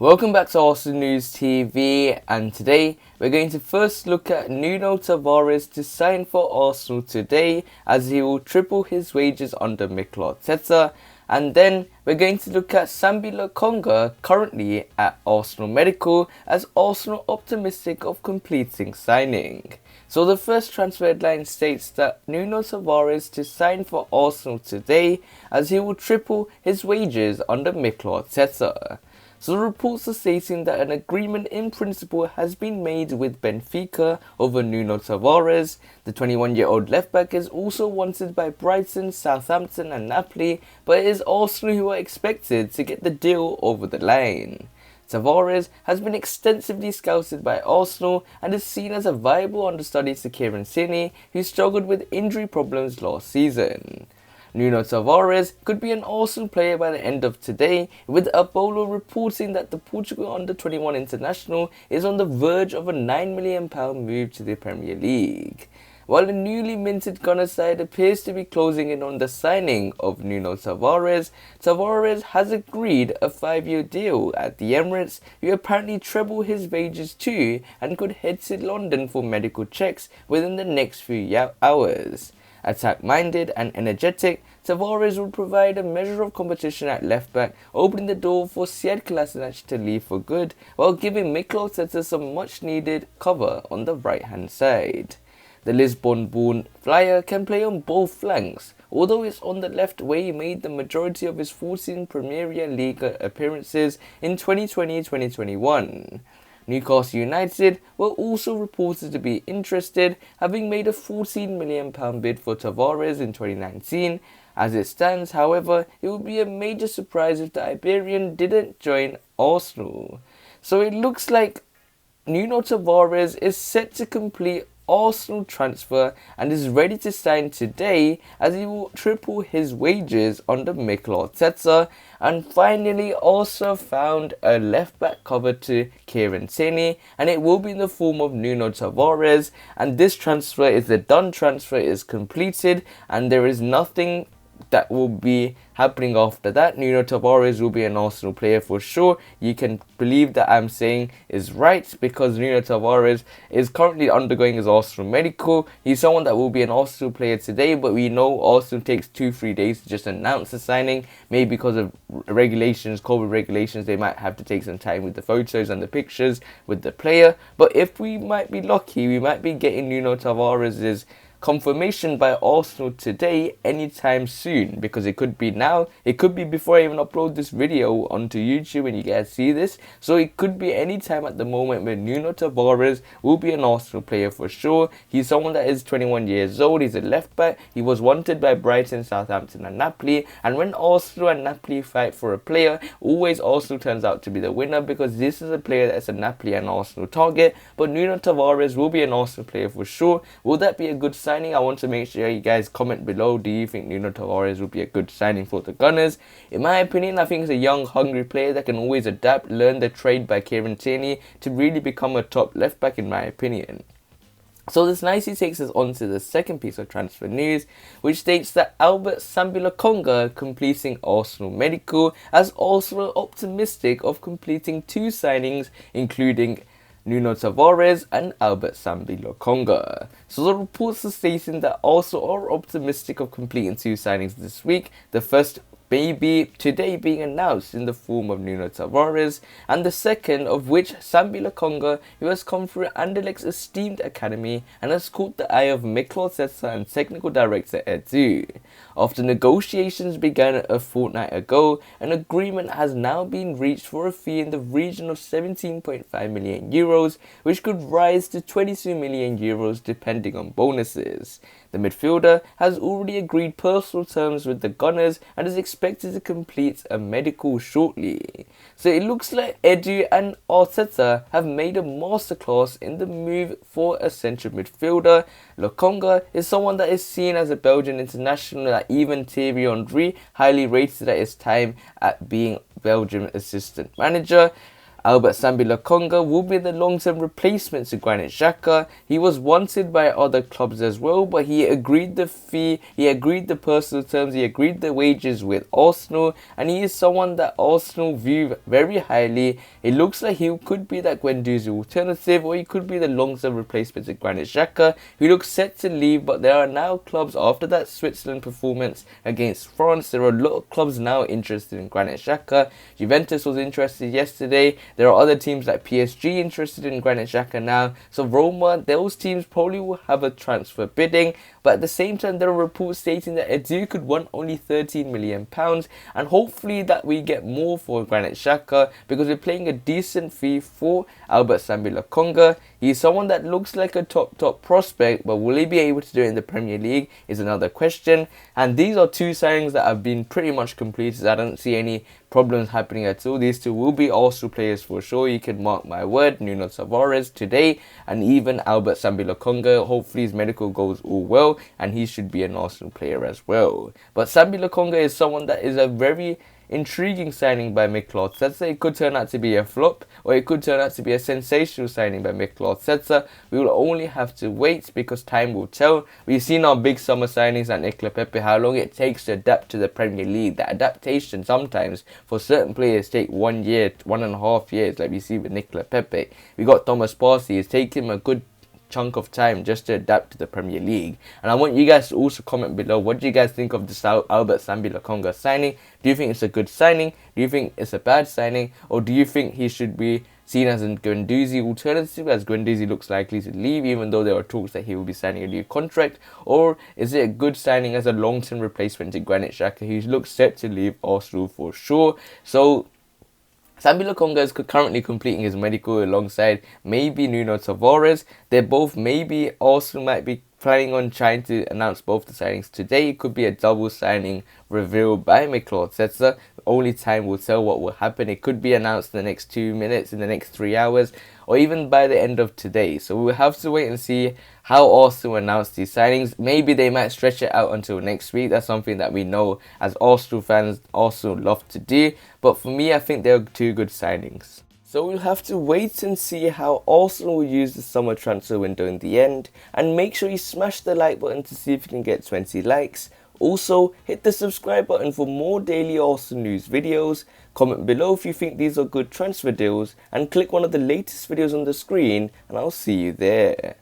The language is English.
Welcome back to Arsenal News TV, and today we're going to first look at Nuno Tavares to sign for Arsenal today, as he will triple his wages under Mikel Arteta. And then we're going to look at Sambi Lokonga, currently at Arsenal Medical, as Arsenal optimistic of completing signing. So the first transfer headline states that Nuno Tavares to sign for Arsenal today, as he will triple his wages under Mikel Arteta. So the reports are stating that an agreement in principle has been made with Benfica over Nuno Tavares. The 21-year-old left-back is also wanted by Brighton, Southampton and Napoli, but it is Arsenal who are expected to get the deal over the line. Tavares has been extensively scouted by Arsenal and is seen as a viable understudy to R.S.C, who struggled with injury problems last season. Nuno Tavares could be an Arsenal player by the end of today, with Apollo reporting that the Portugal under-21 international is on the verge of a £9 million move to the Premier League. While the newly minted Gunner side appears to be closing in on the signing of Nuno Tavares, Tavares has agreed a 5-year deal at the Emirates, who apparently treble his wages too and could head to London for medical checks within the next few hours. Attack-minded and energetic, Tavares will provide a measure of competition at left-back, opening the door for S.S.C to leave for good, while giving Mikel Arteta some much-needed cover on the right-hand side. The Lisbon-born flyer can play on both flanks, although it's on the left where he made the majority of his 14 Premier League appearances in 2020-2021. Newcastle United were also reported to be interested, having made a £14 million bid for Tavares in 2019. As it stands, however, it would be a major surprise if the Iberian didn't join Arsenal. So it looks like Nuno Tavares is set to complete Arsenal transfer and is ready to sign today, as he will triple his wages under Mikel Arteta. And finally also found a left back cover to R.S.C, and it will be in the form of Nuno Tavares, and this transfer is the done transfer, is completed, and there is nothing that will be happening after that. Nuno Tavares will be an Arsenal player for sure. You can believe that I'm saying is right, because Nuno Tavares is currently undergoing his Arsenal medical. He's someone that will be an Arsenal player today, but we know Arsenal takes 2-3 days to just announce the signing. Maybe because of regulations, COVID regulations, they might have to take some time with the photos and the pictures with the player. But if we might be lucky, we might be getting Nuno Tavares' confirmation by Arsenal today anytime soon, because it could be now, it could be before I even upload this video onto YouTube and you guys see this, so it could be any time at the moment where Nuno Tavares will be an Arsenal player for sure. He's someone that is 21 years old, he's a left back, he was wanted by Brighton, Southampton and Napoli, and when Arsenal and Napoli fight for a player, always Arsenal turns out to be the winner, because this is a player that's a Napoli and Arsenal target. But Nuno Tavares will be an Arsenal player for sure. Will that be a good sign? I want to make sure you guys comment below. Do you think Nuno Tavares will be a good signing for the Gunners? In my opinion, I think he's a young, hungry player that can always adapt, learn the trade by R.S.C to really become a top left back, in my opinion. So this nicely takes us on to the second piece of transfer news, which states that SAMBILOKONGA completing Arsenal medical, as Arsenal optimistic of completing 2 signings, including Nuno Tavares and Sambi Lokonga. So the reports are stating that Arsenal are optimistic of completing 2 signings this week. The first maybe today being announced in the form of Nuno Tavares, and the second of which Sambi Lokonga, who has come through Anderlecht's esteemed academy and has caught the eye of Mikel Arteta and technical director Edu. After negotiations began a fortnight ago, an agreement has now been reached for a fee in the region of €17.5 million, which could rise to €22 million depending on bonuses. The midfielder has already agreed personal terms with the Gunners and is expected to complete a medical shortly. So it looks like Edu and Arteta have made a masterclass in the move for a central midfielder. Lokonga is someone that is seen as a Belgian international that even Thierry Henry highly rated at his time at being Belgian assistant manager. Albert SAMBILOKONGA will be the long-term replacement to Granit Xhaka. He was wanted by other clubs as well, but he agreed the fee, he agreed the personal terms, he agreed the wages with Arsenal, and he is someone that Arsenal view very highly. It looks like he could be that Guendouzi alternative, or he could be the long-term replacement to Granit Xhaka, who looks set to leave. But there are now clubs after that Switzerland performance against France. There are a lot of clubs now interested in Granit Xhaka. Juventus was interested yesterday. There are other teams like PSG interested in Granit Xhaka now. So Roma, those teams probably will have a transfer bidding. But at the same time, there are reports stating that Edu could want only £13 million. And hopefully that we get more for Granit Xhaka, because we're paying a decent fee for Albert SAMBILOKONGA. He's someone that looks like a top prospect, but will he be able to do it in the Premier League is another question. And these are two signings that have been pretty much completed. I don't see any problems happening at all. These two will be Arsenal players for sure. You can mark my word. Nuno Tavares today, and even Albert SAMBILOKONGA. Hopefully his medical goes all well, and he should be an Arsenal player as well. But SAMBILOKONGA is someone that is a very intriguing signing by Mikel Arteta. It could turn out to be a flop, or it could turn out to be a sensational signing by Mikel Arteta. We will only have to wait, because time will tell. We've seen our big summer signings like Nicola Pepe, how long it takes to adapt to the Premier League. The adaptation sometimes for certain players take 1 year, 1.5 years, like we see with Nicola Pepe. We got Thomas Partey. It's taken him a good chunk of time just to adapt to the Premier League. And I want you guys to also comment below, what do you guys think of this Albert SAMBILOKONGA signing? Do you think it's a good signing? Do you think it's a bad signing? Or do you think he should be seen as a Guendouzi alternative, as Guendouzi looks likely to leave, even though there are talks that he will be signing a new contract? Or is it a good signing as a long-term replacement to Granit Xhaka, who looks set to leave Arsenal for sure? So SAMBILOKONGA is currently completing his medical alongside maybe Nuno Tavares. They're both maybe, Arsenal might be planning on trying to announce both the signings today. It could be a double signing revealed by Mikel Arteta. Only time will tell what will happen. It could be announced in the next 2 minutes, in the next 3 hours, or even by the end of today. So we'll have to wait and see how Arsenal announce these signings. Maybe they might stretch it out until next week. That's something that we know as Arsenal fans, Arsenal love to do. But for me, I think they're two good signings. So we'll have to wait and see how Arsenal will use the summer transfer window in the end. And make sure you smash the like button to see if you can get 20 likes. Also, hit the subscribe button for more daily Arsenal news videos. Comment below if you think these are good transfer deals. And click one of the latest videos on the screen, and I'll see you there.